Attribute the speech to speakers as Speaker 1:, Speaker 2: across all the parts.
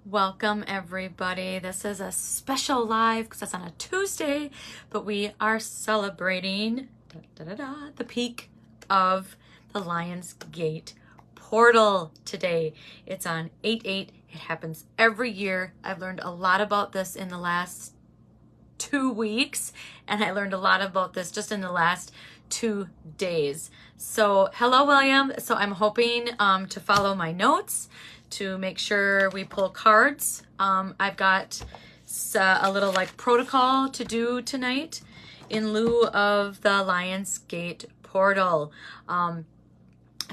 Speaker 1: Welcome everybody. This is a special live because it's on a Tuesday, but we are celebrating the peak of the Lion's Gate portal today. It's on 8/8. It happens every year. I've learned a lot about this in the last 2 weeks, and I learned a lot about this just in the last 2 days. So hello, William. So I'm hoping to follow my notes to make sure we pull cards. I've got a little like protocol to do tonight in lieu of the Lion's Gate portal. I've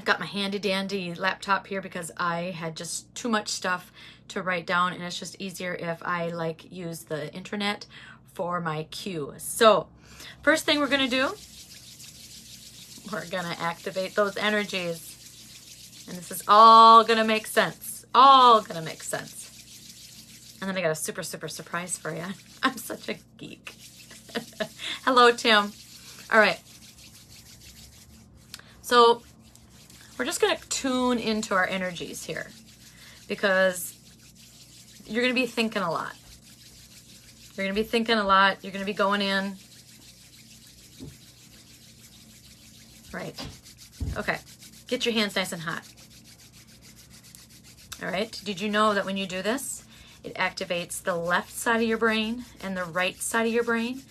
Speaker 1: got my handy dandy laptop here because I had just too much stuff to write down, and it's just easier if I like use the internet for my cue. So first thing we're gonna do, we're gonna activate those energies, and this is all gonna make sense. All gonna make sense. And then I got a super surprise for you. I'm such a geek. Hello, Tim. All right. So we're just gonna tune into our energies here because you're gonna be thinking a lot. You're gonna be thinking a lot. You're gonna be going in. Right. Okay. Get your hands nice and hot. All right. Did you know that when you do this, it activates the left side of your brain and the right side of your brain?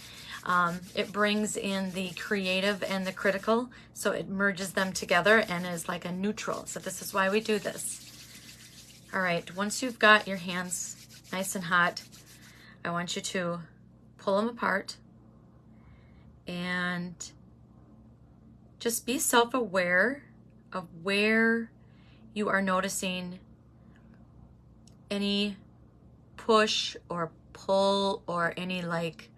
Speaker 1: It brings in the creative and the critical, so it merges them together and is like a neutral. So this is why we do this. All right. Once you've got your hands nice and hot, I want you to pull them apart and just be self-aware of where you are noticing any push or pull or any like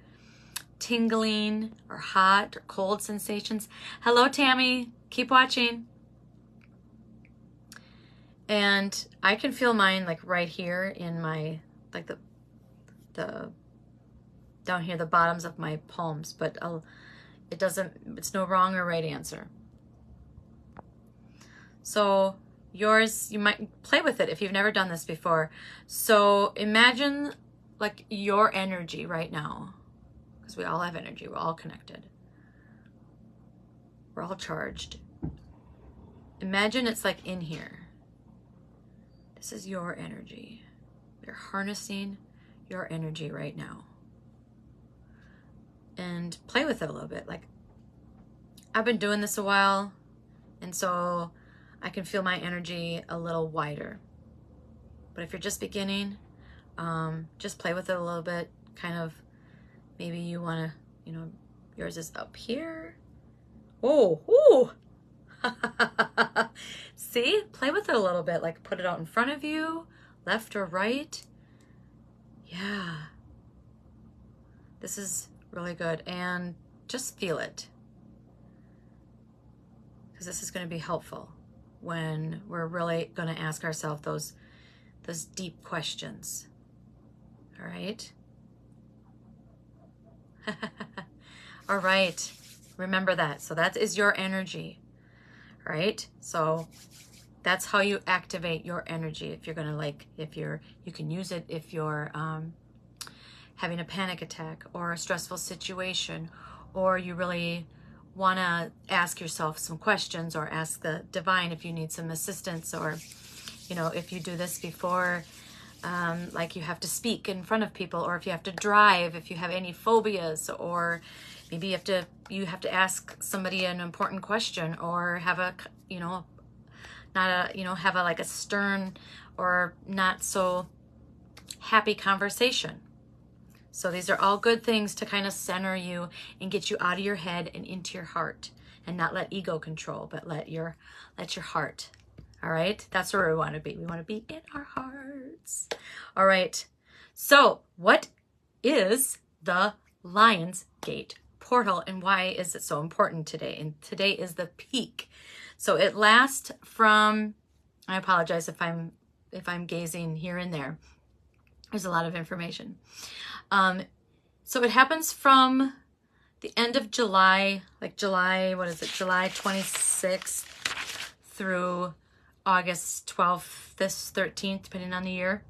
Speaker 1: tingling or hot or cold sensations. Hello, Tammy. Keep watching. And I can feel mine like right here in my, like the down here, the bottoms of my palms, but it's no wrong or right answer. So yours, you might play with it if you've never done this before. So imagine like your energy right now, because we all have energy, we're all connected, we're all charged. Imagine it's like in here. This is your energy. You're harnessing your energy right now. And play with it a little bit. Like, I've been doing this a while, and so I can feel my energy a little wider. But if you're just beginning, just play with it a little bit. Kind of, maybe you want to, yours is up here. Oh, ooh. See, play with it a little bit. Like, put it out in front of you, left or right. Yeah. This is really good. And just feel it, because this is going to be helpful when we're really going to ask ourselves those deep questions. All right. All right. Remember that. So that is your energy. All right. So that's how you activate your energy. If you're going to you can use it if you're having a panic attack or a stressful situation, or you really want to ask yourself some questions, or ask the divine if you need some assistance, or if you do this before, like you have to speak in front of people, or if you have to drive, if you have any phobias, or maybe you have to ask somebody an important question, or have have a stern or not so happy conversation. So these are all good things to kind of center you and get you out of your head and into your heart, and not let ego control, but let your heart. All right. That's where we want to be. We want to be in our hearts. All right. So what is the Lion's Gate portal, and why is it so important today? And today is the peak. So it lasts from, I apologize if I'm gazing here and there. There's a lot of information. So it happens from the end of July, July 26th through August 12th, this 13th, depending on the year.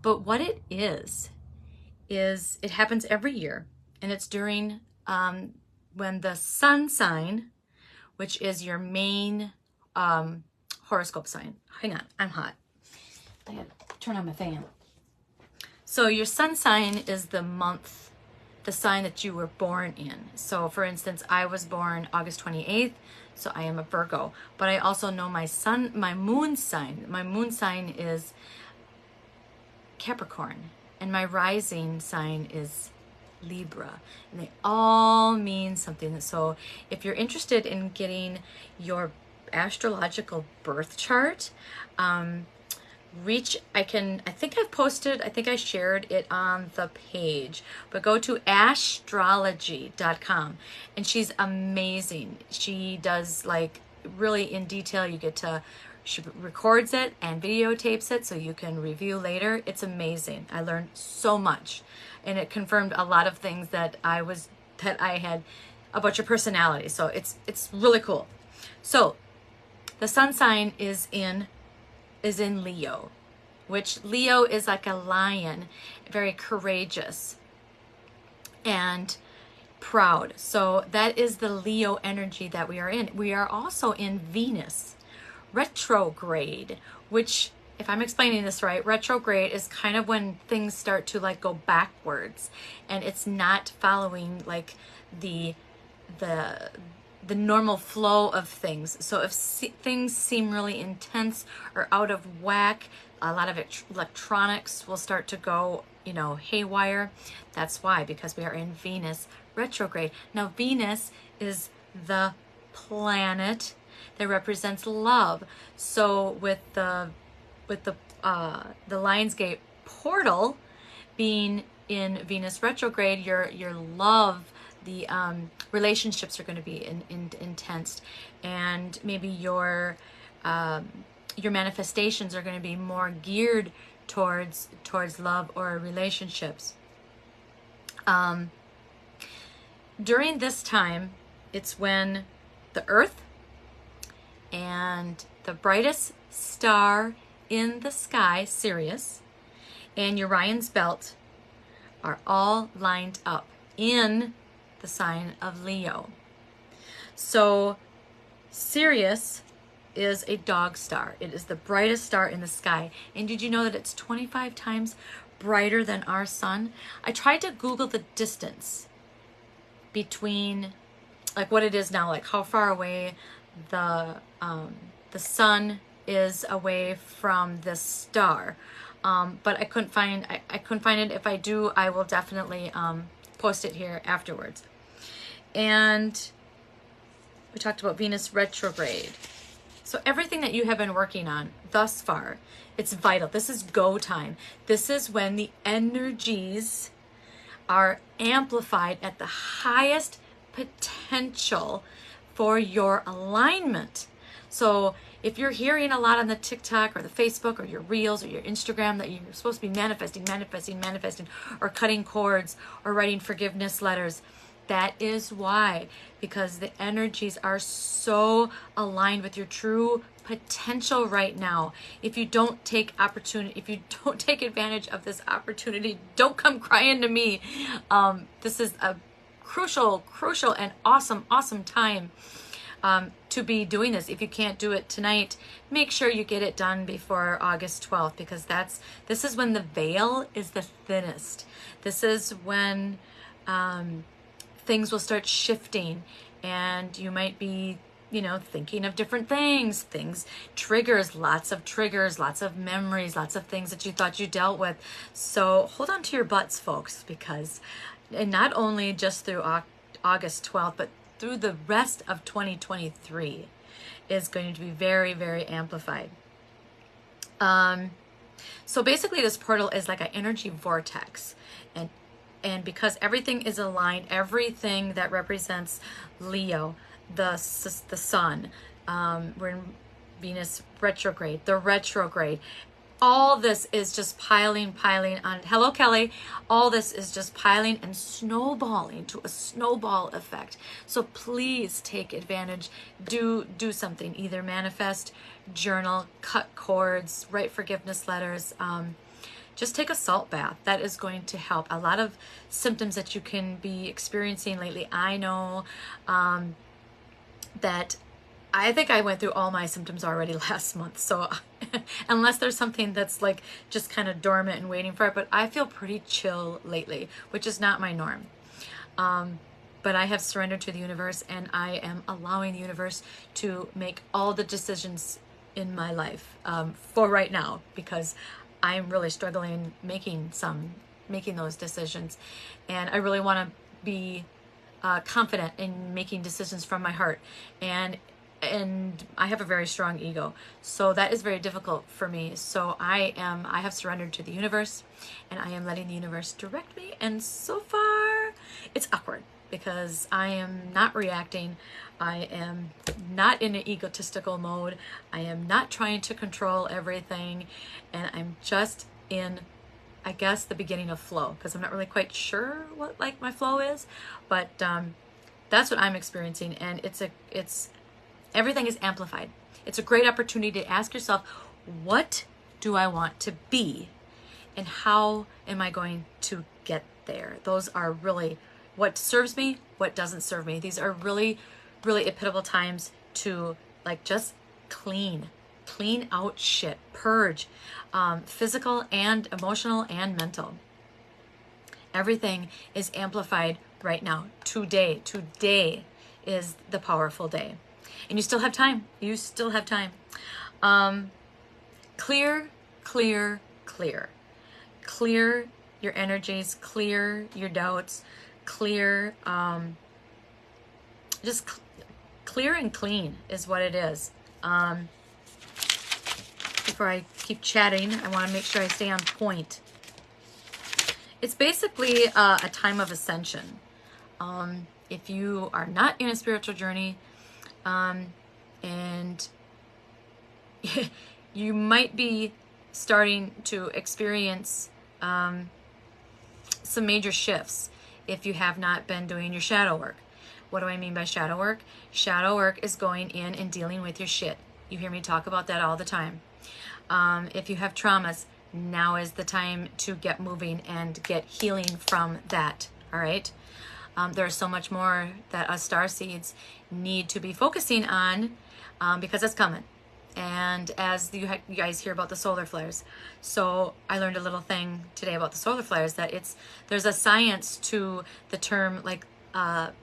Speaker 1: But what it is it happens every year, and it's during when the sun sign, which is your main horoscope sign. Hang on, I'm hot. I gotta turn on my fan. So your sun sign is the month, the sign that you were born in. So for instance, I was born August 28th, so I am a Virgo. But I also know my moon sign. My moon sign is Capricorn, and my rising sign is Libra, and they all mean something. So if you're interested in getting your astrological birth chart, I think I shared it on the page, but go to astrology.com, and she's amazing. She does like really in detail. She records it and videotapes it so you can review later. It's amazing. I learned so much, and it confirmed a lot of things that I had about your personality. So it's really cool. So the sun sign is in Leo, which Leo is like a lion, very courageous and proud. So that is the Leo energy that we are in. We are also in Venus retrograde, which, if I'm explaining this right, retrograde is kind of when things start to like go backwards, and it's not following like the normal flow of things. So if things seem really intense or out of whack, a lot of electronics will start to go, haywire. That's why, because we are in Venus retrograde. Now, Venus is the planet that represents love. So with the Lionsgate portal being in Venus retrograde, your love, the relationships are going to be intense, and maybe your manifestations are going to be more geared towards love or relationships. During this time, it's when the Earth and the brightest star in the sky, Sirius, and Orion's belt are all lined up in the sign of Leo. So Sirius is a dog star. It is the brightest star in the sky. And did you know that it's 25 times brighter than our sun? I tried to Google the distance between, like, what it is now, like how far away the sun is away from this star, but I couldn't find it. If I do, I will definitely post it here afterwards. And we talked about Venus retrograde. So everything that you have been working on thus far, it's vital. This is go time. This is when the energies are amplified at the highest potential for your alignment. So if you're hearing a lot on the TikTok or the Facebook or your Reels or your Instagram that you're supposed to be manifesting, or cutting cords or writing forgiveness letters, that is why, because the energies are so aligned with your true potential right now. If you don't take advantage of this opportunity, don't come crying to me. This is a crucial and awesome time to be doing this. If you can't do it tonight, make sure you get it done before August 12th, because this is when the veil is the thinnest. This is when things will start shifting, and you might be thinking of different things, lots of memories, lots of things that you thought you dealt with. So hold on to your butts, folks, because, and not only just through August 12th, but through the rest of 2023 is going to be very, very amplified. So basically this portal is like an energy vortex, and because everything is aligned, everything that represents Leo, the sun, we're in Venus retrograde, the retrograde, all this is just piling on. Hello, Kelly. All this is just piling and snowballing to a snowball effect. So please take advantage. Do something. Either manifest, journal, cut cords, write forgiveness letters. just take a salt bath. That is going to help. A lot of symptoms that you can be experiencing lately. I know that I think I went through all my symptoms already last month. So unless there's something that's like just kind of dormant and waiting for it, but I feel pretty chill lately, which is not my norm. But I have surrendered to the universe, and I am allowing the universe to make all the decisions in my life for right now, because I'm really struggling making those decisions, and I really want to be confident in making decisions from my heart, and I have a very strong ego, so that is very difficult for me. So I have surrendered to the universe, and I am letting the universe direct me, and so far it's awkward because I am not reacting. I am not in an egotistical mode. I am not trying to control everything, and I'm just in, I guess, the beginning of flow, because I'm not really quite sure what like my flow is, but that's what I'm experiencing, and it's everything is amplified. It's a great opportunity to ask yourself, what do I want to be, and how am I going to get there? Those are really what serves me, what doesn't serve me. These are really, really pivotal times to like just clean out shit, purge, physical and emotional and mental. Everything is amplified right now. Today is the powerful day. And you still have time. You still have time. Clear your energies, clear your doubts, clear, just clear and clean is what it is. Before I keep chatting, I want to make sure I stay on point. It's basically a time of ascension. If you are not in a spiritual journey, and you might be starting to experience some major shifts if you have not been doing your shadow work. What do I mean by shadow work? Shadow work is going in and dealing with your shit. You hear me talk about that all the time. If you have traumas, now is the time to get moving and get healing from that, all right? There's so much more that us star seeds need to be focusing on, because it's coming. And as you guys hear about the solar flares, so I learned a little thing today about the solar flares, that there's a science to the term, like love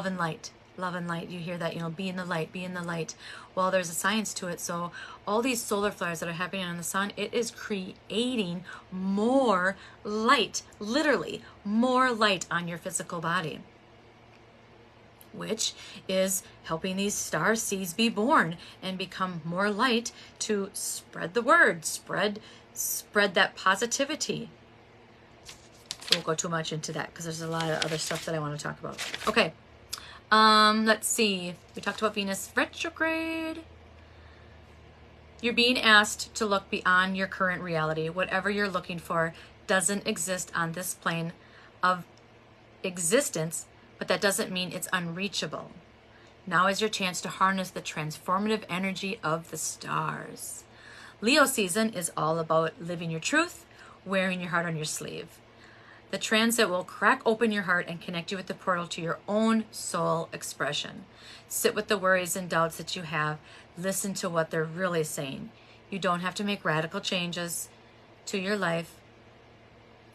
Speaker 1: and light. You hear that, be in the light. Well, there's a science to it. So all these solar flares that are happening on the sun, it is creating more light, literally more light on your physical body, which is helping these star seeds be born and become more light to spread the word, spread that positivity. We won't go too much into that because there's a lot of other stuff that I want to talk about. Okay. Let's see. We talked about Venus retrograde. You're being asked to look beyond your current reality. Whatever you're looking for doesn't exist on this plane of existence, but that doesn't mean it's unreachable. Now is your chance to harness the transformative energy of the stars. Leo season is all about living your truth, wearing your heart on your sleeve. The transit will crack open your heart and connect you with the portal to your own soul expression. Sit with the worries and doubts that you have. Listen to what they're really saying. You don't have to make radical changes to your life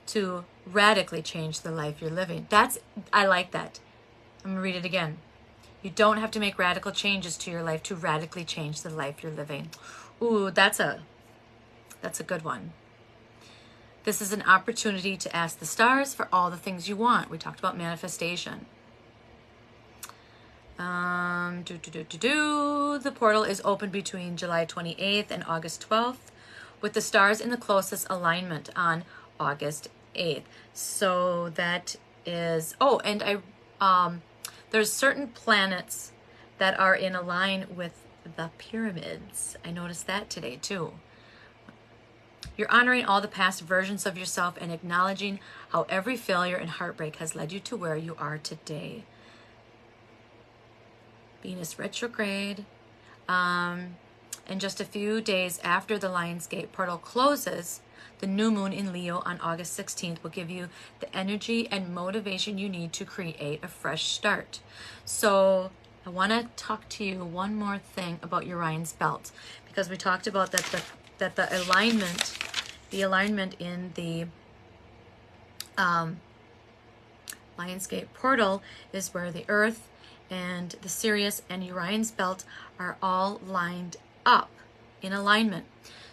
Speaker 1: to radically change the life you're living. I like that. I'm gonna read it again. You don't have to make radical changes to your life to radically change the life you're living. Ooh, that's a good one. This is an opportunity to ask the stars for all the things you want. We talked about manifestation. The portal is open between July 28th and August 12th, with the stars in the closest alignment on August 8th. So that is, there's certain planets that are in a line with the pyramids. I noticed that today too. You're honoring all the past versions of yourself and acknowledging how every failure and heartbreak has led you to where you are today. Venus retrograde. And And just a few days after the Lionsgate portal closes, the new moon in Leo on August 16th will give you the energy and motivation you need to create a fresh start. So I want to talk to you one more thing about Orion's belt, because we talked about that the alignment in the Lionsgate portal is where the Earth and the Sirius and Orion's belt are all lined up in alignment.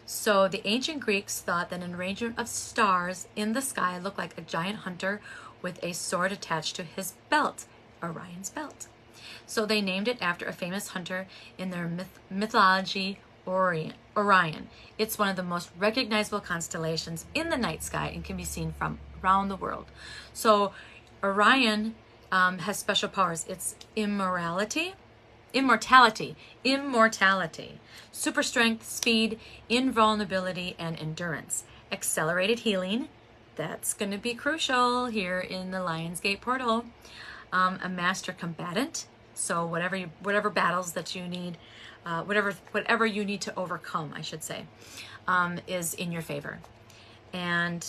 Speaker 1: So the ancient Greeks thought that an arrangement of stars in the sky looked like a giant hunter with a sword attached to his belt, Orion's belt. So they named it after a famous hunter in their mythology, Orion. It's one of the most recognizable constellations in the night sky and can be seen from around the world. So Orion has special powers. It's immortality, super strength, speed, invulnerability, and endurance. Accelerated healing, that's going to be crucial here in the Lionsgate portal. A master combatant, so whatever battles that you need, whatever you need to overcome, I should say, is in your favor. And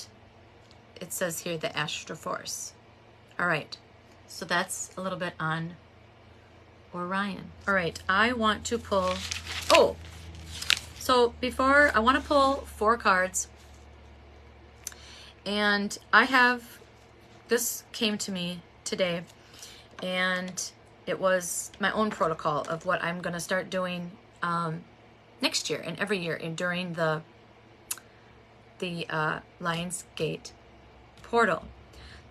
Speaker 1: it says here the Astro Force. All right, so that's a little bit on Orion. All right, I want to pull, so before, I want to pull 4 cards, and this came to me today, and it was my own protocol of what I'm going to start doing next year and every year during the Lionsgate portal.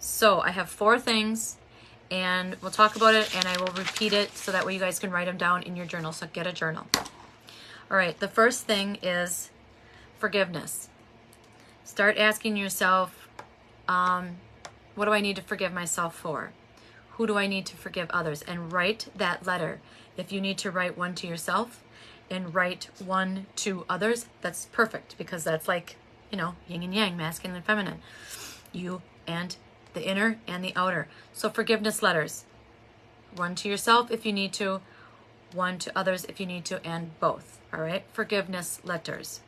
Speaker 1: So I have 4 things, and we'll talk about it, and I will repeat it so that way you guys can write them down in your journal. So get a journal. All right, the first thing is forgiveness. Start asking yourself, what do I need to forgive myself for? Who do I need to forgive others? And write that letter. If you need to write one to yourself and write one to others, that's perfect, because that's like, yin and yang, masculine and feminine. You and the inner and the outer. So forgiveness letters. One to yourself if you need to, one to others if you need to, and both. All right, forgiveness letters.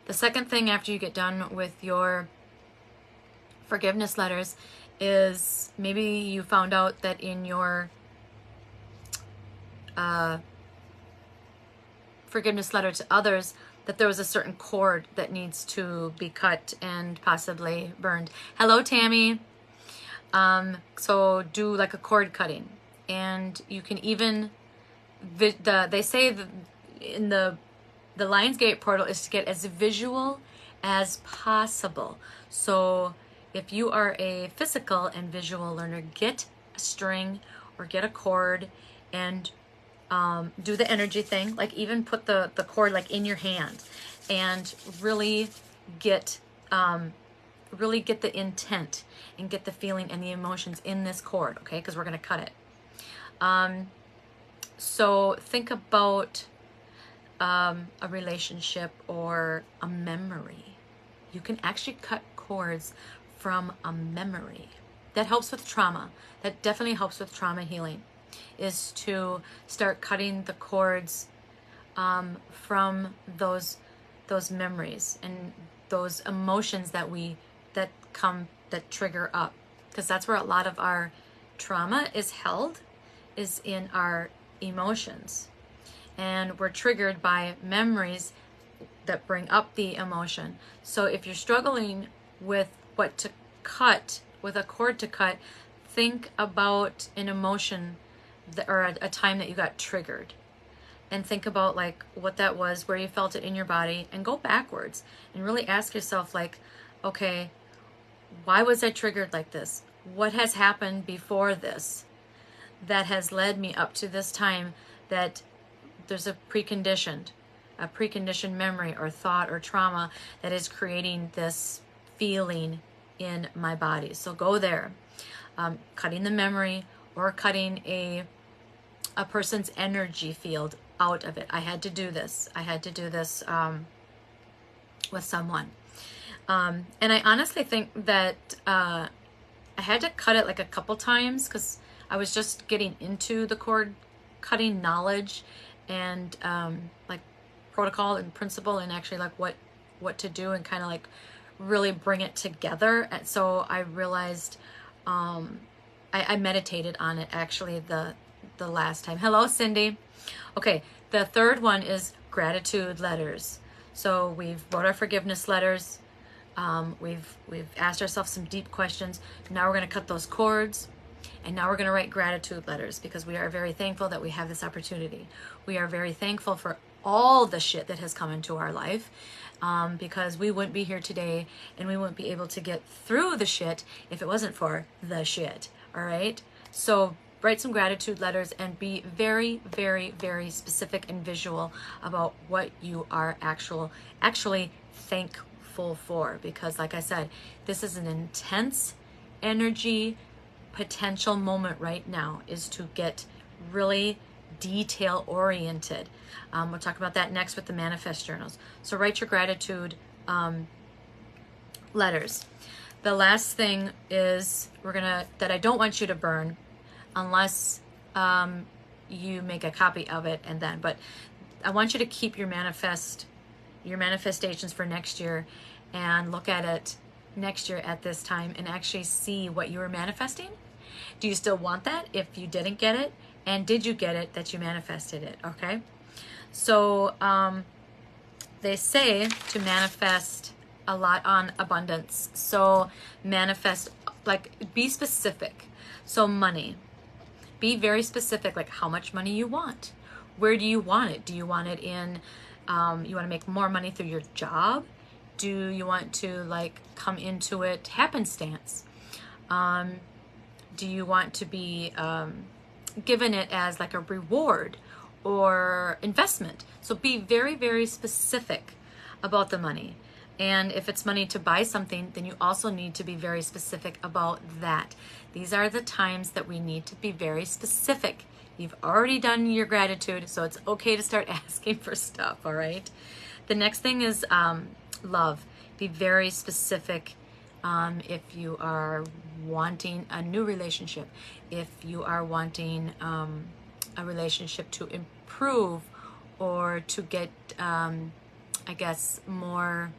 Speaker 1: The second thing after you get done with your forgiveness letters is maybe you found out that in your forgiveness letter to others that there was a certain cord that needs to be cut and possibly burned. Hello, Tammy. So do like a cord cutting, and you can even they say in the Lionsgate portal is to get as visual as possible. So if you are a physical and visual learner, get a string or get a cord and do the energy thing, like even put the cord like in your hand and really get the intent and get the feeling and the emotions in this cord, okay? Because we're going to cut it. So think about a relationship or a memory. You can actually cut cords from a memory. That helps with trauma. That definitely helps with trauma healing, is to start cutting the cords from those memories and those emotions that trigger up, because that's where a lot of our trauma is held, is in our emotions, and we're triggered by memories that bring up the emotion. So if you're struggling with what to cut, with a cord to cut, think about an emotion or a time that you got triggered, and think about like what that was, where you felt it in your body, and go backwards and really ask yourself like, okay, why was I triggered like this? What has happened before this that has led me up to this time that there's a preconditioned memory or thought or trauma that is creating this feeling in my body. So go there, cutting the memory or cutting a person's energy field out of it. I had to do this with someone. And I honestly think that I had to cut it like a couple times because I was just getting into the cord cutting knowledge and like protocol and principle and actually like what to do and kind of like really bring it together. And so I realized I meditated on it actually the last time. Hello, Cindy. Okay, the third one is gratitude letters. So we've wrote our forgiveness letters. We've asked ourselves some deep questions. Now we're going to cut those cords. And now we're going to write gratitude letters because we are very thankful that we have this opportunity. We are very thankful for all the shit that has come into our life, because we wouldn't be here today and we wouldn't be able to get through the shit if it wasn't for the shit. All right. So write some gratitude letters and be very, very, very specific and visual about what you are actually thankful for. Because like I said, this is an intense energy potential moment right now, is to get really detail oriented. We'll talk about that next with the manifest journals. So write your gratitude letters. The last thing is that I don't want you to burn unless you make a copy of it but I want you to keep your manifestations for next year and look at it next year at this time and actually see what you were manifesting. Do you still want that if you didn't get it? And did you get it that you manifested it? Okay. So they say to manifest a lot on abundance. So manifest, like, be specific. So money, be very specific, like how much money you want. Where do you want it? Do you want it in, you want to make more money through your job? Do you want to like come into it happenstance? Do you want to be given it as like a reward or investment? So be very, very specific about the money. And if it's money to buy something, then you also need to be very specific about that. These are the times that we need to be very specific. You've already done your gratitude, so it's okay to start asking for stuff, all right? The next thing is love. Be very specific if you are wanting a new relationship, if you are wanting a relationship to improve or to get, I guess, more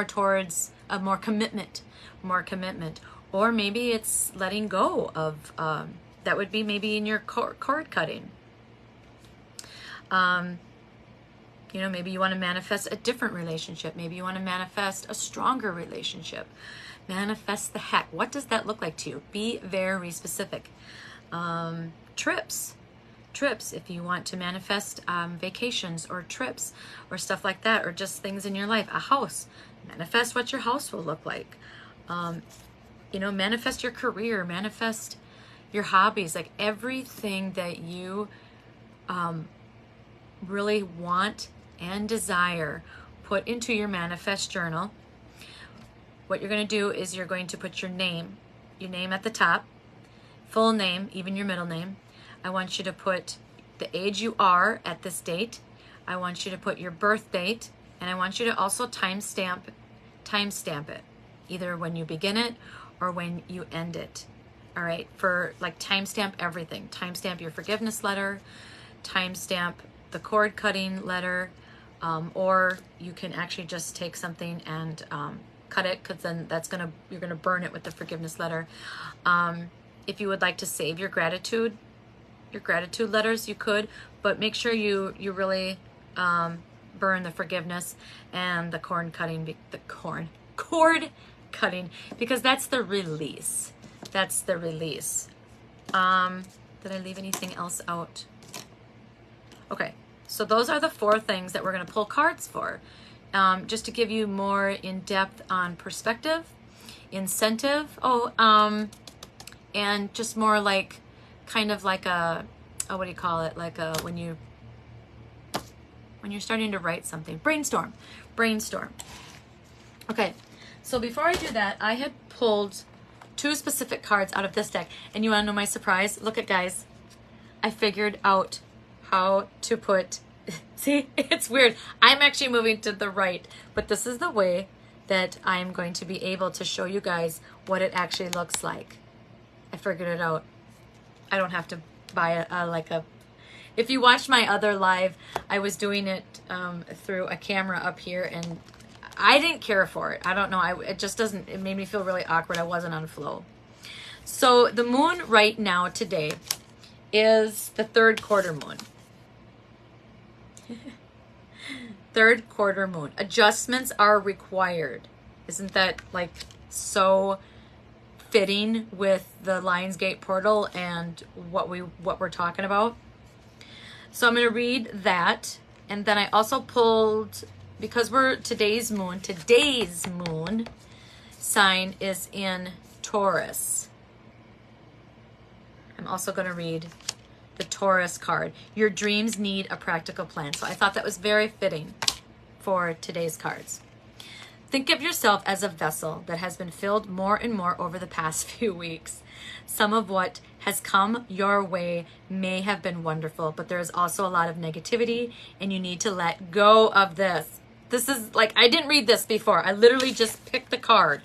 Speaker 1: towards more commitment, or maybe it's letting go of, that would be maybe in your cord cutting. You know, maybe you want to manifest a different relationship. Maybe you want to manifest a stronger relationship. Manifest the heck. What does that look like to you? Be very specific. Trips, if you want to manifest vacations or trips or stuff like that, or just things in your life. A house, manifest what your house will look like. You know, manifest your career, manifest your hobbies, like everything that you really want and desire, put into your manifest journal. What you're going to do is you're going to put your name at the top, full name, even your middle name. I want you to put the age you are at this date. I want you to put your birth date, and I want you to also timestamp it, either when you begin it or when you end it. All right, for like timestamp everything. Timestamp your forgiveness letter, timestamp the cord cutting letter, or you can actually just take something and cut it, because then you're gonna burn it with the forgiveness letter. If you would like to save your gratitude letters, you could, but make sure you really burn the forgiveness and the cord cutting, because that's the release. That's the release. Did I leave anything else out? Okay, so those are the 4 things that we're going to pull cards for. Just to give you more in-depth on perspective, incentive, and just more like, kind of like a, what do you call it? Like a, when you're starting to write something. Brainstorm. Okay, so before I do that, I had pulled 2 specific cards out of this deck. And you want to know my surprise? Look at, guys. I figured out how to put, see, it's weird. I'm actually moving to the right, but this is the way that I'm going to be able to show you guys what it actually looks like. I figured it out. I don't have to buy If you watched my other live, I was doing it through a camera up here, and I didn't care for it. I don't know. It just doesn't, it made me feel really awkward. I wasn't on flow. So the moon right now today is the third quarter moon. Third quarter moon. Adjustments are required. Isn't that like so fitting with the Lionsgate portal and what we're talking about? So I'm going to read that, and then I also pulled, because today's moon sign is in Taurus. I'm also going to read the Taurus card. Your dreams need a practical plan. So I thought that was very fitting for today's cards. Think of yourself as a vessel that has been filled more and more over the past few weeks. Some of what has come your way may have been wonderful, but there is also a lot of negativity, and you need to let go of this. This is like, I didn't read this before. I literally just picked the card.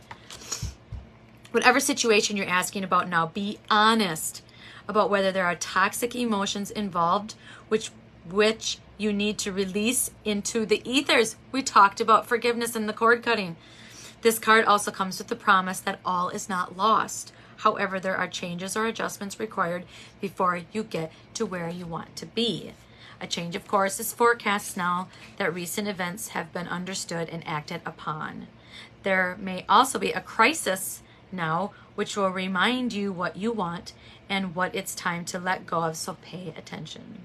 Speaker 1: Whatever situation you're asking about now, be honest about whether there are toxic emotions involved, which you need to release into the ethers. We talked about forgiveness and the cord cutting. This card also comes with the promise that all is not lost. However, there are changes or adjustments required before you get to where you want to be. A change of course is forecast now that recent events have been understood and acted upon. There may also be a crisis now, which will remind you what you want and what it's time to let go of, so pay attention.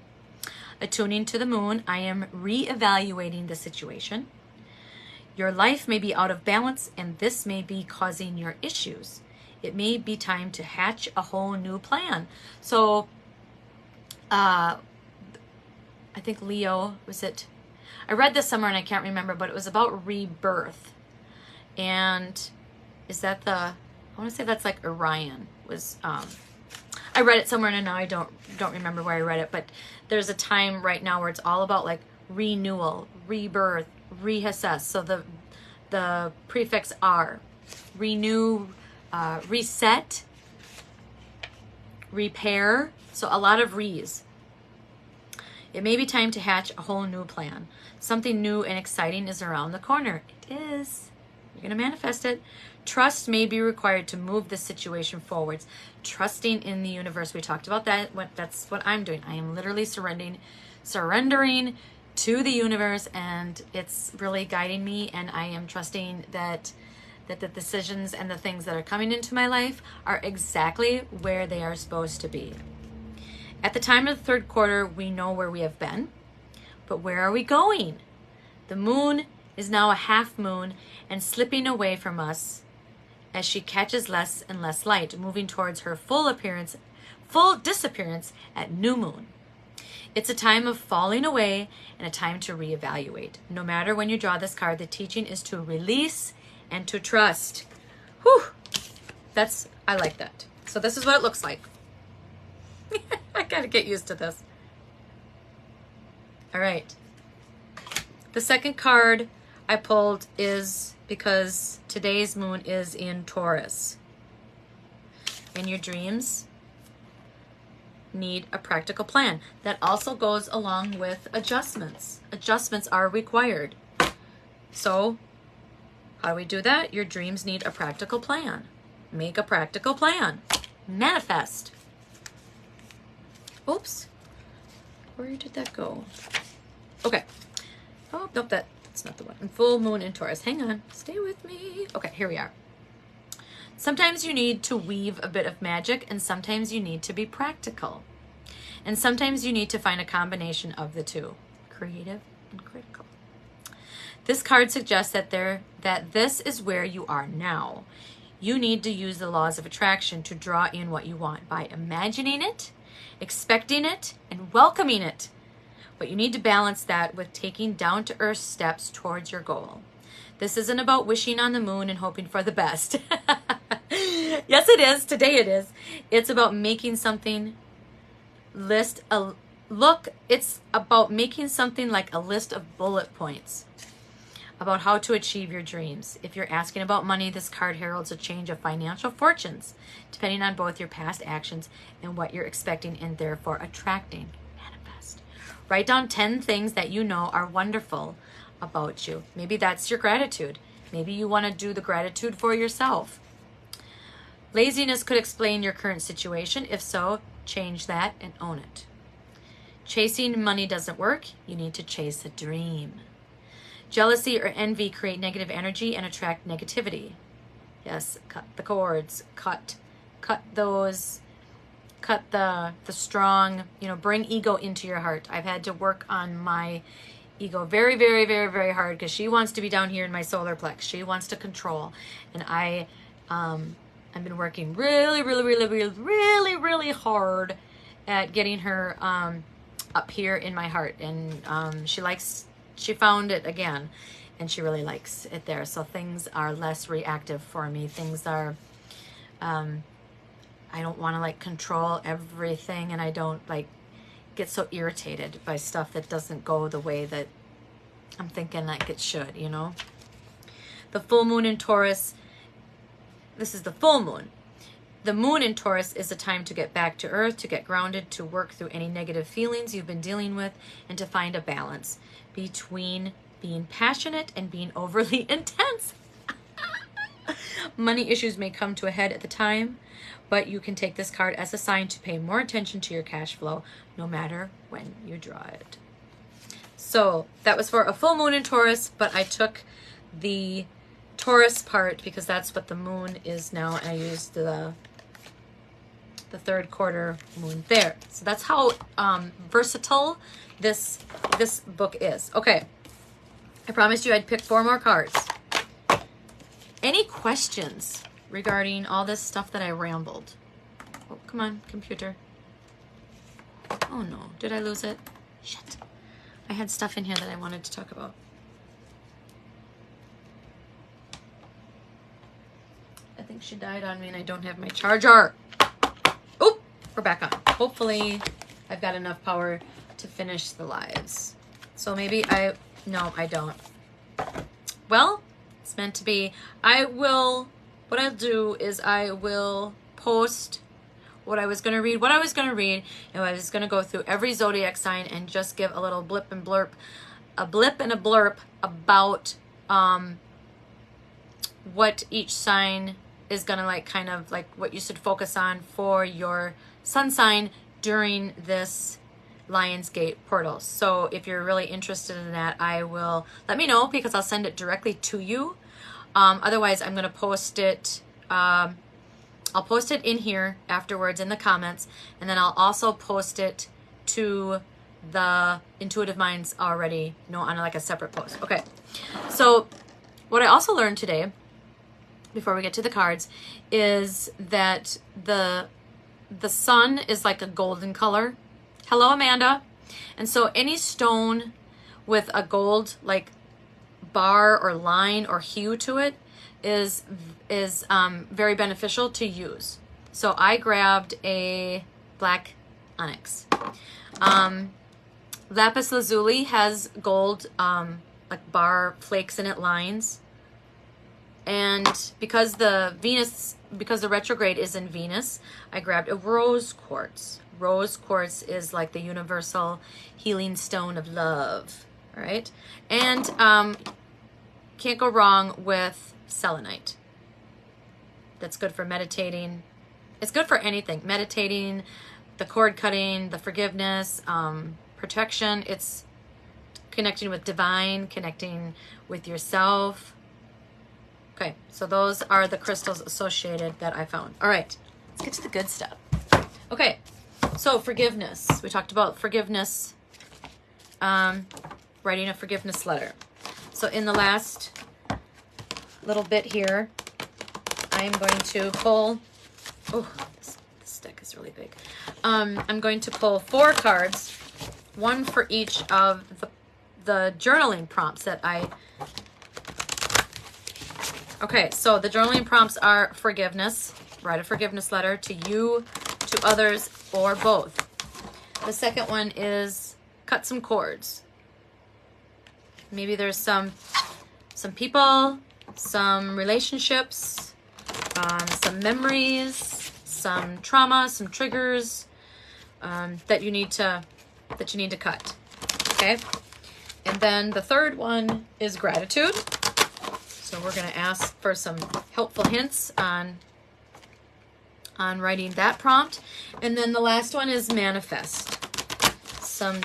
Speaker 1: Attuning to the moon, I am reevaluating the situation. Your life may be out of balance, and this may be causing your issues. It may be time to hatch a whole new plan. So, I think Leo, was it? I read this somewhere and I can't remember, but it was about rebirth. And is that I want to say that's like Orion was, I read it somewhere and now I don't remember where I read it, but there's a time right now where it's all about like renewal, rebirth, reassess. So the prefix R, renew, reset, repair. So a lot of re's. It may be time to hatch a whole new plan. Something new and exciting is around the corner. It is. You're going to manifest it. Trust may be required to move this situation forwards. Trusting in the universe. We talked about that. That's what I'm doing. I am literally surrendering to the universe, and it's really guiding me, and I am trusting that the decisions and the things that are coming into my life are exactly where they are supposed to be. At the time of the third quarter, we know where we have been, but where are we going? The moon is now a half moon and slipping away from us as she catches less and less light, moving towards her full disappearance at new moon. It's a time of falling away and a time to reevaluate. No matter when you draw this card, the teaching is to release and to trust. Whew. I like that. So this is what it looks like. I gotta get used to this. All right. The second card I pulled is because today's moon is in Taurus. And your dreams need a practical plan. That also goes along with adjustments. Adjustments are required. So, how do we do that? Your dreams need a practical plan. Make a practical plan. Manifest. Oops. Where did that go? Okay. Oh, nope, that's not the one. Full moon in Taurus. Hang on. Stay with me. Okay, here we are. Sometimes you need to weave a bit of magic, and sometimes you need to be practical. And sometimes you need to find a combination of the two, creative and critical. This card suggests that this is where you are now. You need to use the laws of attraction to draw in what you want by imagining it, expecting it, and welcoming it. But you need to balance that with taking down-to-earth steps towards your goal. This isn't about wishing on the moon and hoping for the best. Yes, it is. Today it is. It's about making something it's about making something like a list of bullet points about how to achieve your dreams. If you're asking about money, this card heralds a change of financial fortunes, depending on both your past actions and what you're expecting and therefore attracting. Manifest. Write down 10 things that you know are wonderful about you. Maybe that's your gratitude. Maybe you want to do the gratitude for yourself. Laziness could explain your current situation. If so, change that and own it. Chasing money doesn't work. You need to chase a dream. Jealousy or envy create negative energy and attract negativity. Yes, cut the cords. Cut those. Cut the strong, bring ego into your heart. I've had to work on my ego very, very, very, very hard because she wants to be down here in my solar plex. She wants to control. And I've been working really, really, really, really, really, really hard at getting her up here in my heart. And she found it again, and she really likes it there. So things are less reactive for me. Things are, I don't want to like control everything, and I don't like get so irritated by stuff that doesn't go the way that I'm thinking like it should, The full moon in Taurus, this is the full moon. The moon in Taurus is a time to get back to earth, to get grounded, to work through any negative feelings you've been dealing with, and to find a balance between being passionate and being overly intense. Money issues may come to a head at the time, but you can take this card as a sign to pay more attention to your cash flow no matter when you draw it. So that was for a full moon in Taurus, but I took the Taurus part because that's what the moon is now, and I used the third quarter moon there. So that's how versatile this book is. Okay, I promised you I'd pick 4 more cards. Any questions regarding all this stuff that I rambled? Oh, come on, computer. Oh no, did I lose it? Shit. I had stuff in here that I wanted to talk about. I think she died on me and I don't have my charger. Oh, we're back on. Hopefully I've got enough power to finish the lives. So maybe no, I don't. Well, it's meant to be. What I'll do is I will post what I was going to read, and I was going to go through every zodiac sign and just give a little blip and a blurb about what each sign is going to like, kind of like what you should focus on for your sun sign during this Lionsgate portal. So if you're really interested in that, let me know, because I'll send it directly to you. Otherwise, I'm going to post it. I'll post it in here afterwards in the comments, and then I'll also post it to the Intuitive Minds already, on like a separate post. Okay. So what I also learned today, before we get to the cards, is that the sun is like a golden color. Hello, Amanda. And so any stone with a gold like bar or line or hue to it is very beneficial to use. So I grabbed a black onyx. Lapis lazuli has gold like bar flakes in it, lines. And because the retrograde is in Venus, I grabbed a rose quartz. Rose quartz is like the universal healing stone of love, all right? And can't go wrong with selenite. That's good for meditating. It's good for anything. Meditating, the cord cutting, the forgiveness, protection. It's connecting with divine, connecting with yourself. Okay, so those are the crystals associated that I found. All right, let's get to the good stuff. Okay, so forgiveness. We talked about forgiveness, writing a forgiveness letter. So in the last little bit here, I am going to pull, this deck is really big. I'm going to pull 4 cards, one for each of the journaling prompts that I... Okay, so the journaling prompts are forgiveness. Write a forgiveness letter to you, to others, or both. The second one is cut some cords. Maybe there's some people, some relationships, some memories, some trauma, some triggers that you need to cut. Okay. And then the third one is gratitude. So we're going to ask for some helpful hints on writing that prompt. And then the last one is manifest. Some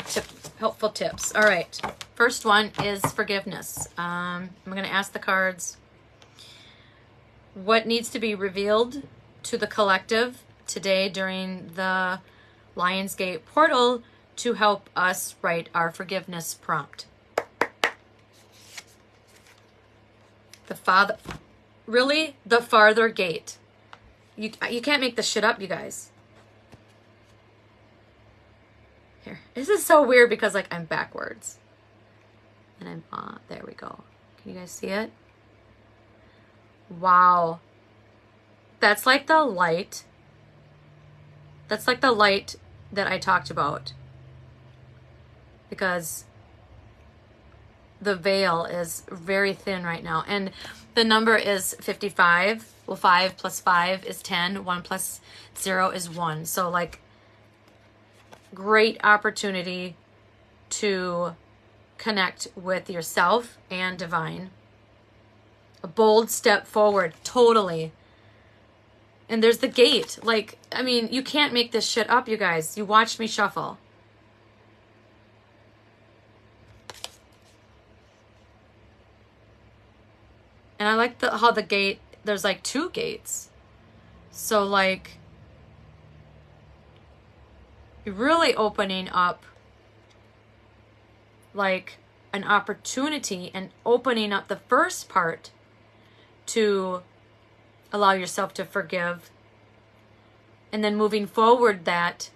Speaker 1: helpful tips. All right. First one is forgiveness. I'm going to ask the cards what needs to be revealed to the collective today during the Lionsgate portal to help us write our forgiveness prompt. The farther gate. You can't make this shit up, you guys. Here. This is so weird because like I'm backwards. And I'm there we go. Can you guys see it? Wow. That's like the light. That's like the light that I talked about. Because the veil is very thin right now. And the number is 55. Well, 5 plus 5 is 10. 1 plus 0 is 1. So like great opportunity to connect with yourself and divine. A bold step forward, totally. And there's the gate. Like, I mean, you can't make this shit up, you guys. You watched me shuffle. And I like how the gate, there's like 2 gates. So like, you're really opening up like an opportunity and opening up the first part to allow yourself to forgive. And then moving forward that,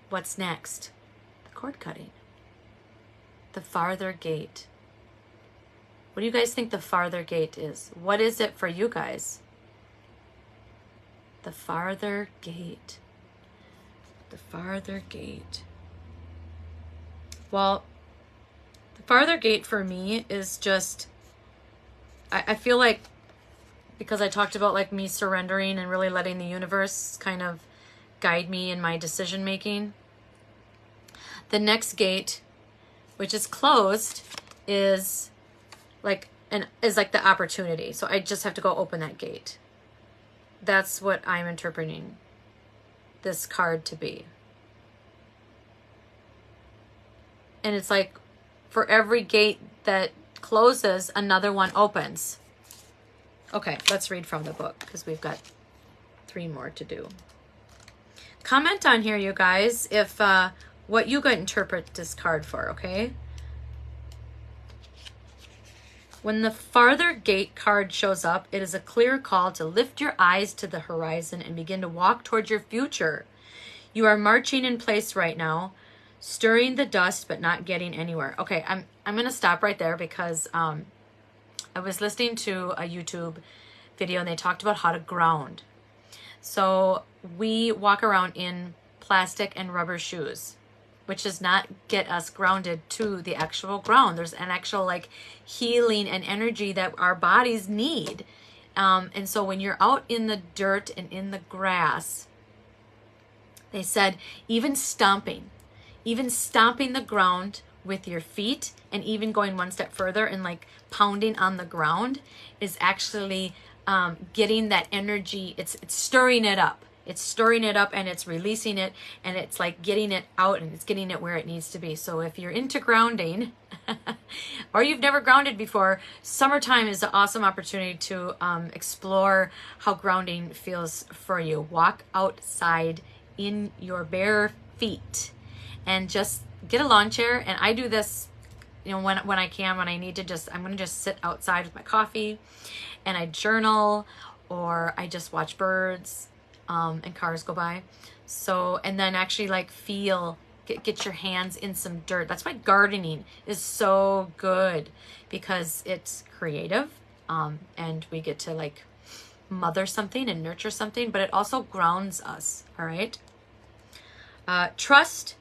Speaker 1: what's next? The cord cutting. The farther gate. What do you guys think the farther gate is? What is it for you guys? The farther gate. The farther gate. Well, the farther gate for me is just, I feel like, because I talked about like me surrendering and really letting the universe kind of guide me in my decision making. The next gate, which is closed, is like the opportunity. So I just have to go open that gate. That's what I'm interpreting this card to be. And it's like for every gate that closes, another one opens. Okay, let's read from the book because we've got 3 more to do. Comment on here, you guys, if what you could interpret this card for, okay? When the farther gate card shows up, it is a clear call to lift your eyes to the horizon and begin to walk towards your future. You are marching in place right now, stirring the dust but not getting anywhere. Okay, I'm going to stop right there because I was listening to a YouTube video and they talked about how to ground. So we walk around in plastic and rubber shoes, which does not get us grounded to the actual ground. There's an actual like healing and energy that our bodies need. And so when you're out in the dirt and in the grass, they said even stomping the ground with your feet and even going one step further and like pounding on the ground is actually getting that energy. It's stirring it up. It's stirring it up and it's releasing it and it's like getting it out and it's getting it where it needs to be. So if you're into grounding or you've never grounded before, summertime is an awesome opportunity to explore how grounding feels for you. Walk outside in your bare feet and just get a lawn chair. And I do this, you know, when I can, when I need to I'm going to just sit outside with my coffee and I journal or I just watch birds and cars go by. So, and then actually like get your hands in some dirt. That's why gardening is so good because it's creative and we get to like mother something and nurture something, but it also grounds us. All right. Trust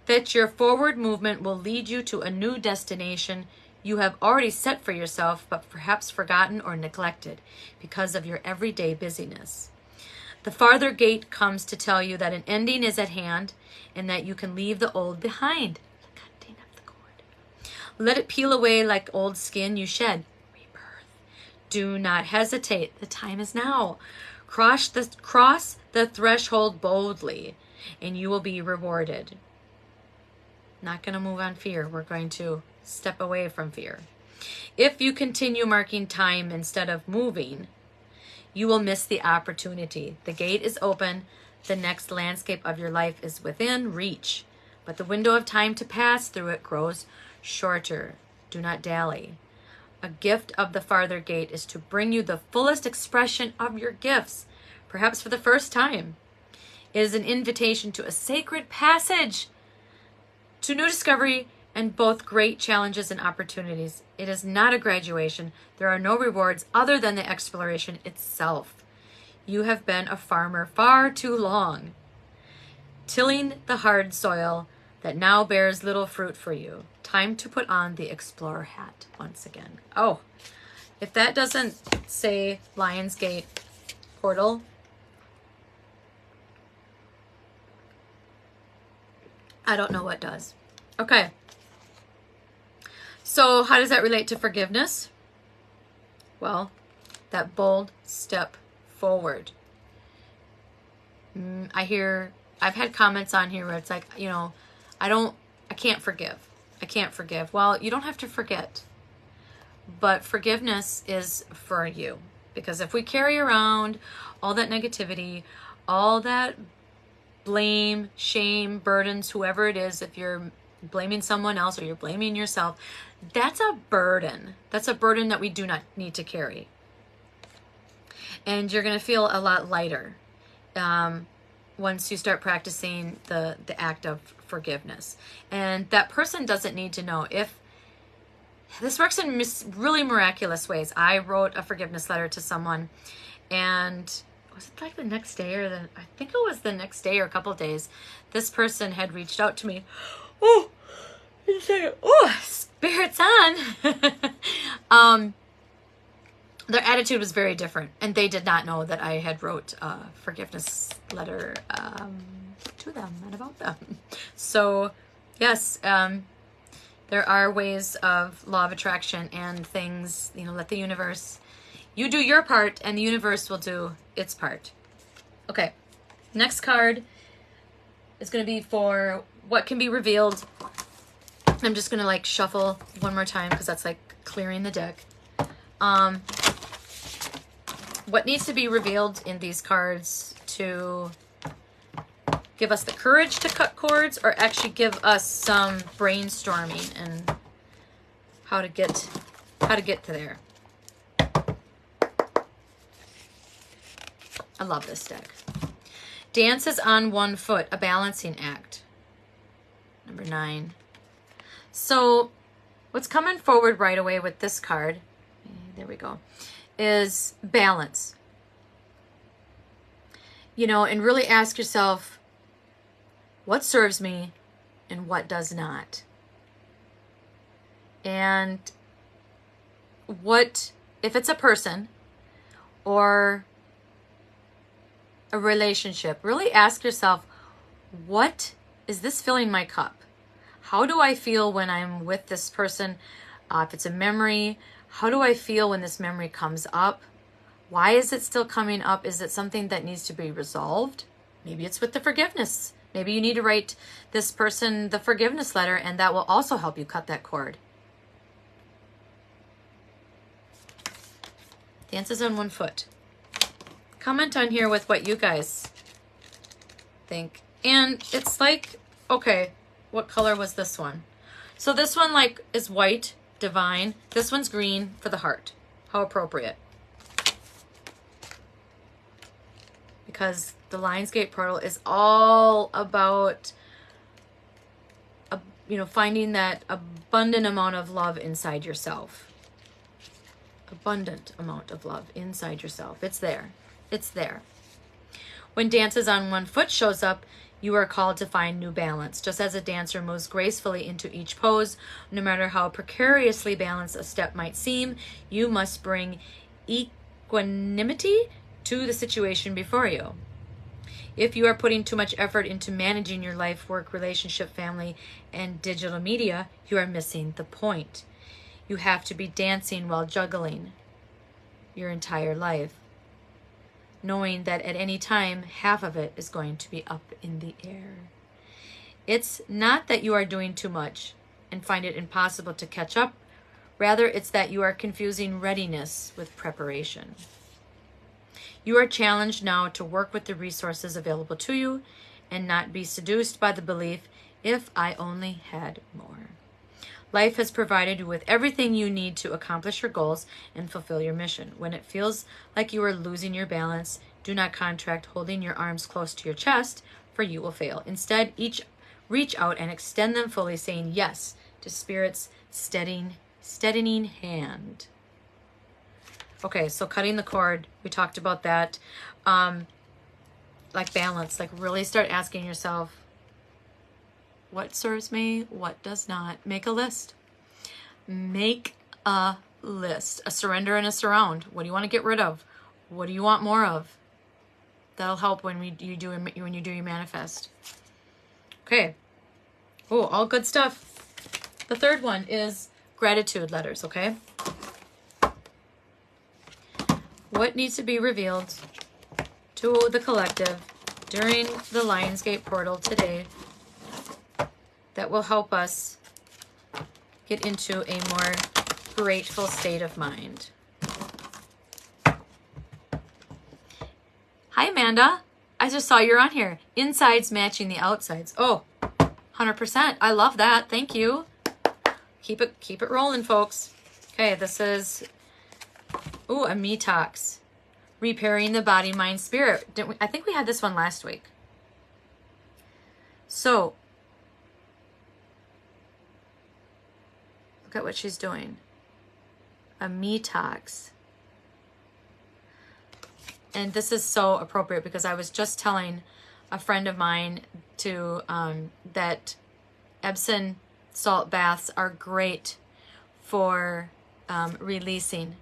Speaker 1: that your forward movement will lead you to a new destination you have already set for yourself, but perhaps forgotten or neglected because of your everyday busyness. The farther gate comes to tell you that an ending is at hand and that you can leave the old behind. Look how Let it peel away like old skin you shed. Rebirth. Do not hesitate. The time is now. Cross the threshold boldly, and you will be rewarded. Not going to move on fear. We're going to step away from fear. If you continue marking time instead of moving, you will miss the opportunity. The gate is open. The next landscape of your life is within reach, but the window of time to pass through it grows shorter. Do not dally. A gift of the farther gate is to bring you the fullest expression of your gifts, perhaps for the first time. It is an invitation to a sacred passage, to new discovery, and both great challenges and opportunities. It is not a graduation. There are no rewards other than the exploration itself. You have been a farmer far too long, tilling the hard soil that now bears little fruit for you. Time to put on the explorer hat once again. Oh, if that doesn't say Lionsgate portal, I don't know what does. Okay. So how does that relate to forgiveness? Well, that bold step forward. I've had comments on here where it's like, I can't forgive. I can't forgive. Well, you don't have to forget. But forgiveness is for you. Because if we carry around all that negativity, all that blame, shame, burdens, whoever it is, if you're blaming someone else or you're blaming yourself, that's a burden. That's a burden that we do not need to carry. And you're going to feel a lot lighter once you start practicing the act of forgiveness. And that person doesn't need to know. If this works in really miraculous ways. I wrote a forgiveness letter to someone, and was it like the next day I think it was the next day or a couple of days, this person had reached out to me. Oh, spirits on. Their attitude was very different, and they did not know that I had wrote a forgiveness letter to them and about them. So, yes, there are ways of law of attraction and things, let the universe, you do your part, and the universe will do its part. Okay, next card is going to be for what can be revealed. I'm just going to shuffle one more time because that's clearing the deck. What needs to be revealed in these cards to give us the courage to cut cords, or actually give us some brainstorming and how to get to there. I love this deck. Dances on one foot, a balancing act. Number 9. So what's coming forward right away with this card, there we go, is balance. And really ask yourself, what serves me and what does not? And what, if it's a person or a relationship, really ask yourself, what is this filling my cup? How do I feel when I'm with this person? If it's a memory, how do I feel when this memory comes up? Why is it still coming up? Is it something that needs to be resolved? Maybe it's with the forgiveness. Maybe you need to write this person the forgiveness letter, and that will also help you cut that cord. Dances on one foot. Comment on here with what you guys think. And it's okay, what color was this one? So this one is white, divine. This one's green for the heart. How appropriate. Because the Lionsgate portal is all about finding that abundant amount of love inside yourself. Abundant amount of love inside yourself. It's there. It's there. When dances on one foot shows up, you are called to find new balance. Just as a dancer moves gracefully into each pose, no matter how precariously balanced a step might seem, you must bring equanimity to the situation before you. If you are putting too much effort into managing your life, work, relationship, family, and digital media, you are missing the point. You have to be dancing while juggling your entire life, knowing that at any time, half of it is going to be up in the air. It's not that you are doing too much and find it impossible to catch up. Rather, it's that you are confusing readiness with preparation. You are challenged now to work with the resources available to you and not be seduced by the belief, if I only had more. Life has provided you with everything you need to accomplish your goals and fulfill your mission. When it feels like you are losing your balance, do not contract holding your arms close to your chest, for you will fail. Instead, reach out and extend them fully, saying yes to Spirit's steadying hand. Okay, so cutting the cord, we talked about that. Like balance, like really start asking yourself, what serves me, what does not? Make a list. Make a list. A surrender and a surround. What do you want to get rid of? What do you want more of? That'll help when you do your manifest. Okay. Oh, all good stuff. The third one is gratitude letters, okay? What needs to be revealed to the collective during the Lionsgate portal today that will help us get into a more grateful state of mind? Hi, Amanda. I just saw you're on here. Insides matching the outsides. Oh, 100%. I love that. Thank you. Keep it rolling, folks. Okay, this is a me talks. Repairing the body, mind, spirit. I think we had this one last week. So, look at what she's doing. A me talks. And this is so appropriate because I was just telling a friend of mine that Epsom salt baths are great for releasing.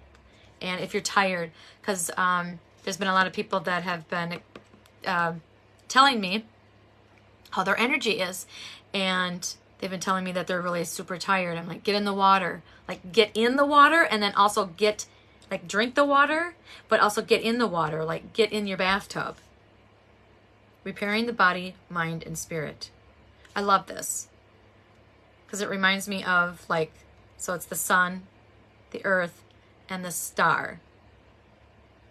Speaker 1: And if you're tired, because there's been a lot of people that have been telling me how their energy is, and they've been telling me that they're really super tired. I'm like, get in the water. Like, get in the water, and then also drink the water, but also get in the water. Like, get in your bathtub. Repairing the body, mind, and spirit. I love this because it reminds me of, so it's the sun, the earth, and the star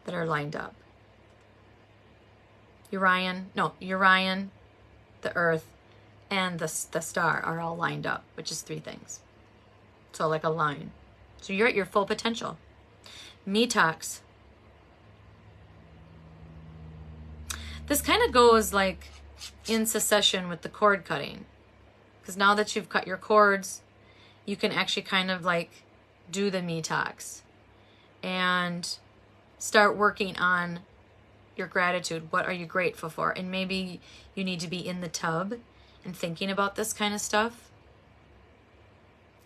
Speaker 1: that are lined up. Orion, the earth, and the star are all lined up, which is 3 things. So like a line. So you're at your full potential. Me talks. This kind of goes like in succession with the cord cutting. Because now that you've cut your cords, you can actually kind of do the me talks. And start working on your gratitude. What are you grateful for? And maybe you need to be in the tub and thinking about this kind of stuff.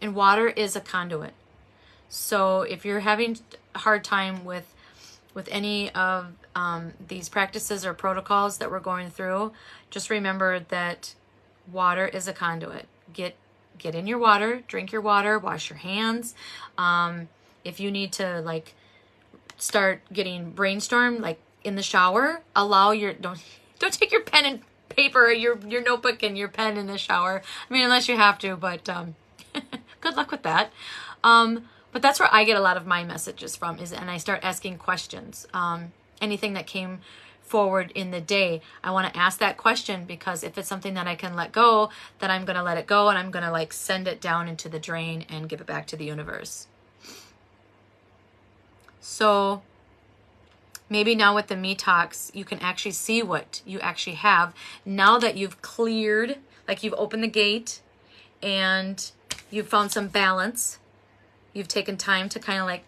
Speaker 1: And water is a conduit. So if you're having a hard time with any of these practices or protocols that we're going through, just remember that water is a conduit. Get in your water, drink your water, wash your hands. If you need to start getting brainstorm in the shower, don't take your pen and paper, your notebook and your pen in the shower. I mean, unless you have to, but good luck with that. But that's where I get a lot of my messages from, and I start asking questions. Anything that came forward in the day, I want to ask that question, because if it's something that I can let go, then I'm going to let it go, and I'm going to send it down into the drain and give it back to the universe. So maybe now with the me talks, you can actually see what you actually have now that you've cleared, you've opened the gate and you've found some balance. You've taken time to kind of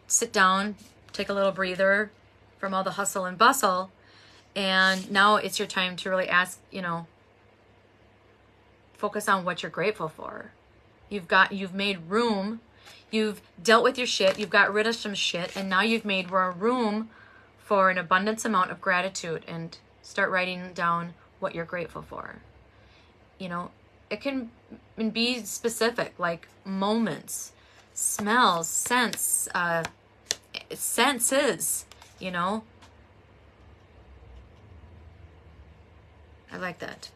Speaker 1: sit down, take a little breather from all the hustle and bustle. And now it's your time to really ask, focus on what you're grateful for. You've made room. You've dealt with your shit. You've got rid of some shit. And now you've made room for an abundance amount of gratitude. And Start writing down what you're grateful for. You know, it can be specific, like moments, smells, scents, senses, you know. I like that.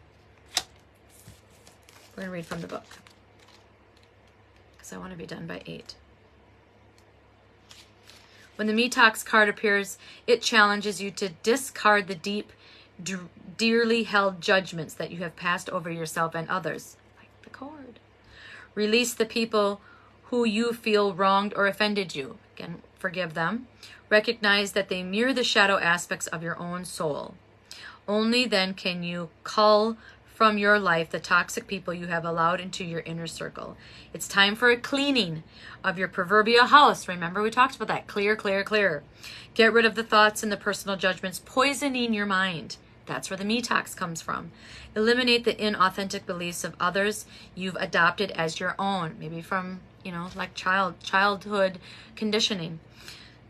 Speaker 1: We're going to read from the book because I want to be done by 8. When the Me Talks card appears, it challenges you to discard the deep, dearly held judgments that you have passed over yourself and others, like the cord. Release the people who you feel wronged or offended you. Again, forgive them. Recognize that they mirror the shadow aspects of your own soul. Only then can you cull from your life the toxic people you have allowed into your inner circle. It's time for a cleaning of your proverbial house. Remember, we talked about that. Clear, clear, clear. Get rid of the thoughts and the personal judgments poisoning your mind. That's where the Me Talks comes from. Eliminate the inauthentic beliefs of others you've adopted as your own, maybe from, you know, like childhood conditioning.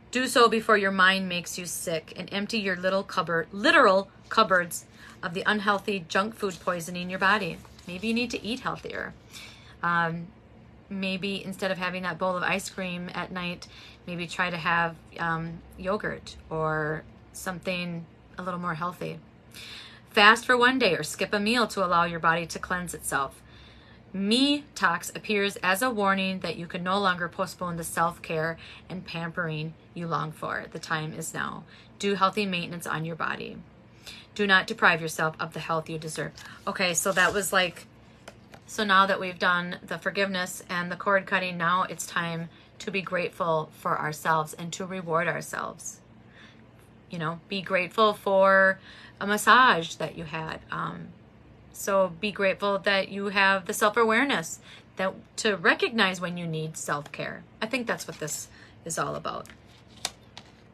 Speaker 1: Do so before your mind makes you sick, and empty your literal cupboards of the unhealthy junk food poisoning your body. Maybe you need to eat healthier. Maybe instead of having that bowl of ice cream at night, maybe try to have yogurt or something a little more healthy. Fast for one day or skip a meal to allow your body to cleanse itself. Me Talks appears as a warning that you can no longer postpone the self-care and pampering you long for. The time is now. Do healthy maintenance on your body. Do not deprive yourself of the health you deserve. Okay, so that was like, so now that we've done the forgiveness and the cord cutting, now it's time to be grateful for ourselves and to reward ourselves. You know, be grateful for a massage that you had. So be grateful that you have the self-awareness that to recognize when you need self-care. I think that's what this is all about.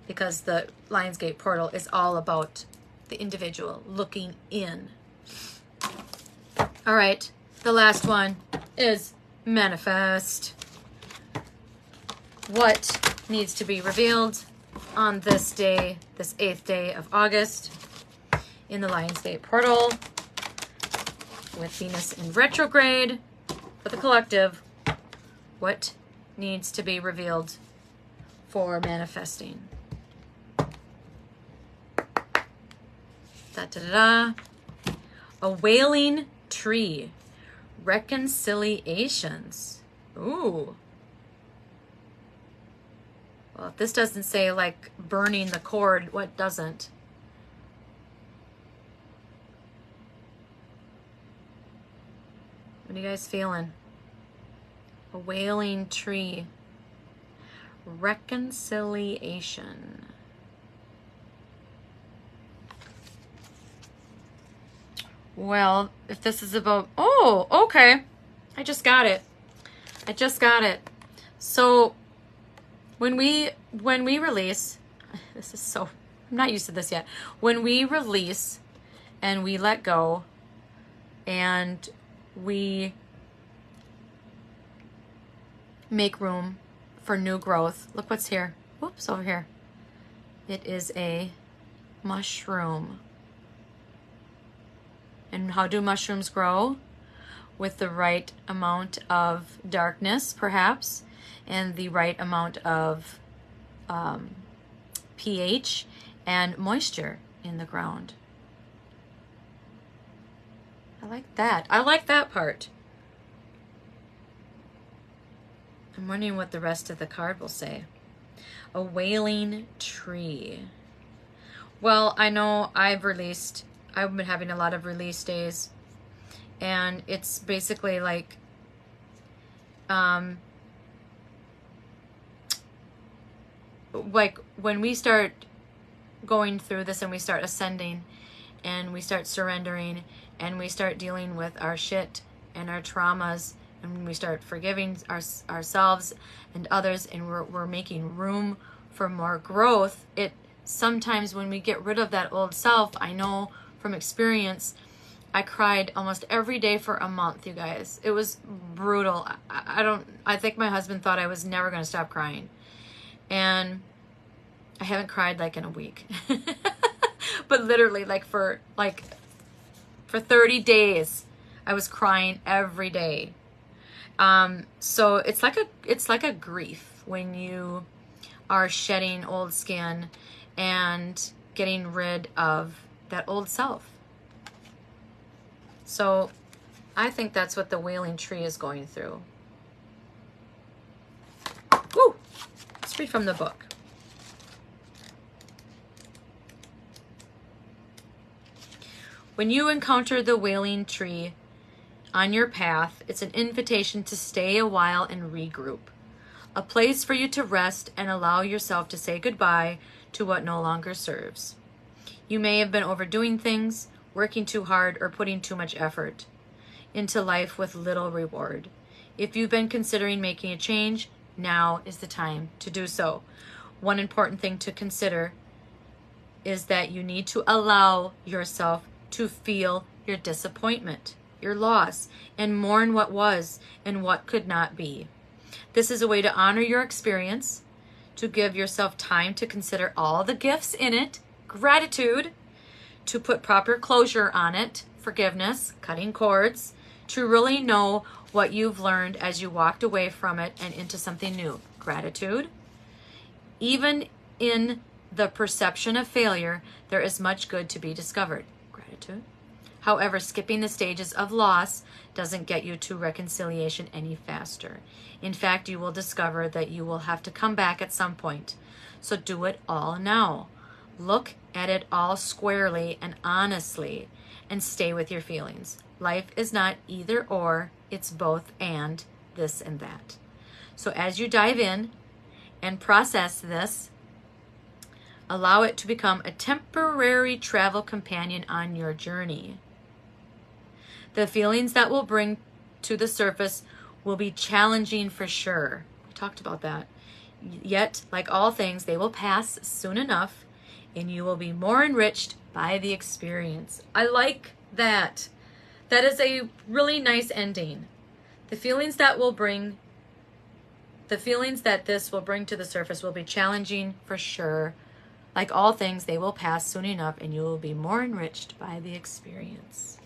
Speaker 1: Because the Lionsgate portal is all about the individual looking in. All right, the last one is manifest. What needs to be revealed on this day, this 8th day of August in the Lionsgate portal with Venus in retrograde for the collective? What needs to be revealed for manifesting? A wailing tree. Reconciliations. Ooh. Well, if this doesn't say like burning the cord, what doesn't? What are you guys feeling? A wailing tree. Reconciliation. Well, if this is about, oh, okay. I just got it. So when we release, this is so, I'm not used to this yet. When we release and we let go and we make room for new growth. Look what's here. Whoops, over here. It is a mushroom. And how do mushrooms grow? With the right amount of darkness, perhaps, and the right amount of pH and moisture in the ground. I like that. I like that part. I'm wondering what the rest of the card will say. A wailing tree. Well, I know I've been having a lot of release days, and it's basically like when we start going through this and we start ascending and we start surrendering and we start dealing with our shit and our traumas and we start forgiving ourselves and others, and we're making room for more growth, it sometimes when we get rid of that old self, I know from experience, I cried almost every day for a month, you guys. It was brutal. I think my husband thought I was never going to stop crying. And I haven't cried like in a week. But literally, for 30 days, I was crying every day. So it's like a grief when you are shedding old skin and getting rid of that old self. So I think that's what the wailing tree is going through. Woo! Let's read from the book. When you encounter the wailing tree on your path, it's an invitation to stay a while and regroup. A place for you to rest and allow yourself to say goodbye to what no longer serves. You may have been overdoing things, working too hard, or putting too much effort into life with little reward. If you've been considering making a change, now is the time to do so. One important thing to consider is that you need to allow yourself to feel your disappointment, your loss, and mourn what was and what could not be. This is a way to honor your experience, to give yourself time to consider all the gifts in it, gratitude, to put proper closure on it, forgiveness, cutting cords, to really know what you've learned as you walked away from it and into something new, gratitude. Even in the perception of failure, there is much good to be discovered, gratitude. However, skipping the stages of loss doesn't get you to reconciliation any faster. In fact, you will discover that you will have to come back at some point. So do it all now. Look at it all squarely and honestly, and stay with your feelings. Life is not either or, it's both and, this and that. So as you dive in and process this, allow it to become a temporary travel companion on your journey. The feelings that will bring to the surface will be challenging for sure. We talked about that. Yet, like all things, they will pass soon enough, and you will be more enriched by the experience. I like that. That is a really nice ending. The feelings that this will bring to the surface will be challenging for sure. Like all things, they will pass soon enough, and you will be more enriched by the experience.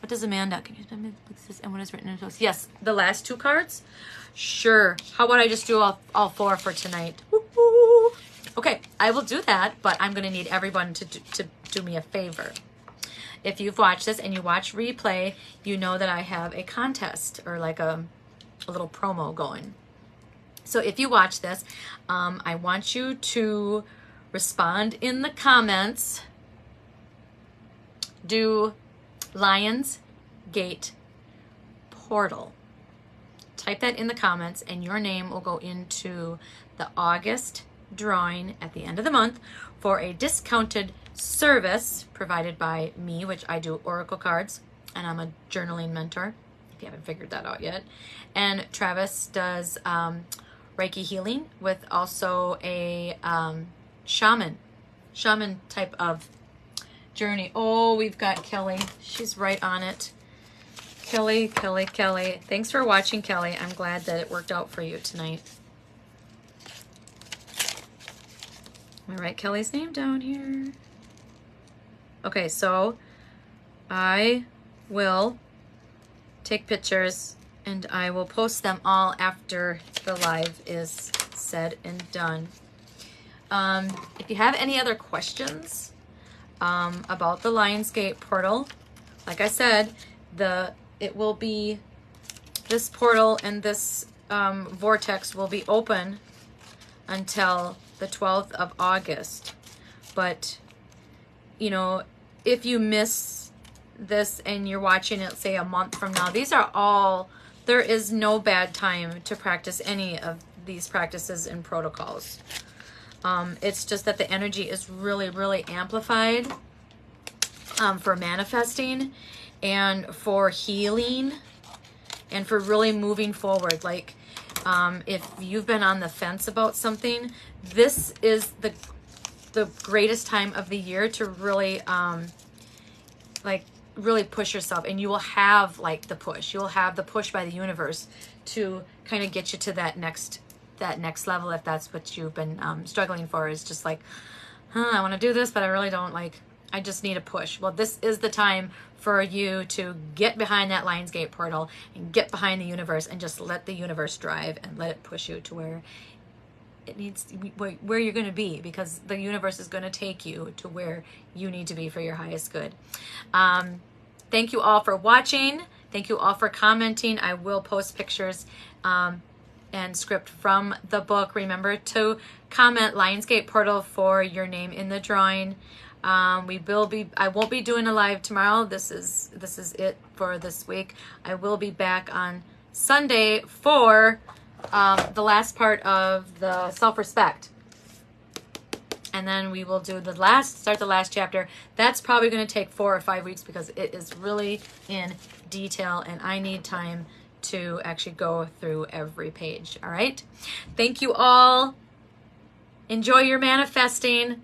Speaker 1: What does Amanda? Can you tell me this and what is written in those? Yes, the last two cards. Sure. How about I just do all four for tonight? Woo-hoo. Okay, I will do that, but I'm going to need everyone to do me a favor. If you've watched this and you watch replay, you know that I have a contest or like a little promo going. So if you watch this, I want you to respond in the comments. Do Lions Gate Portal. Type that in the comments and your name will go into the August drawing at the end of the month for a discounted service provided by me, which I do oracle cards, and I'm a journaling mentor, if you haven't figured that out yet. And Travis does Reiki healing with also a shaman type of journey. Oh, we've got Kelly. She's right on it. Kelly. Thanks for watching, Kelly. I'm glad that it worked out for you tonight. Am I write Kelly's name down here? Okay, so I will take pictures and I will post them all after the live is said and done. If you have any other questions about the Lionsgate portal, like I said, it will be, this portal and this vortex will be open until the 12th of August. But, you know, if you miss this and you're watching it, say a month from now, these are all, there is no bad time to practice any of these practices and protocols. It's just that the energy is really, really amplified for manifesting and for healing and for really moving forward. Like, if you've been on the fence about something, this is the greatest time of the year to really, really push yourself, and you will have like the push. You'll have the push by the universe to kind of get you to that next level, if that's what you've been struggling for, is just like, I want to do this, but I really don't, like, I just need a push. Well, this is the time for you to get behind that Lionsgate portal and get behind the universe and just let the universe drive and let it push you to where it needs to be, where you're going to be, because the universe is going to take you to where you need to be for your highest good. Thank you all for watching. Thank you all for commenting. I will post pictures and script from the book. Remember to comment Lionsgate portal for your name in the drawing. I won't be doing a live tomorrow. This is it for this week. I will be back on Sunday for the last part of the self-respect. And then we will do start the last chapter. That's probably going to take 4 or 5 weeks because it is really in detail and I need time to actually go through every page. All right. Thank you all. Enjoy your manifesting.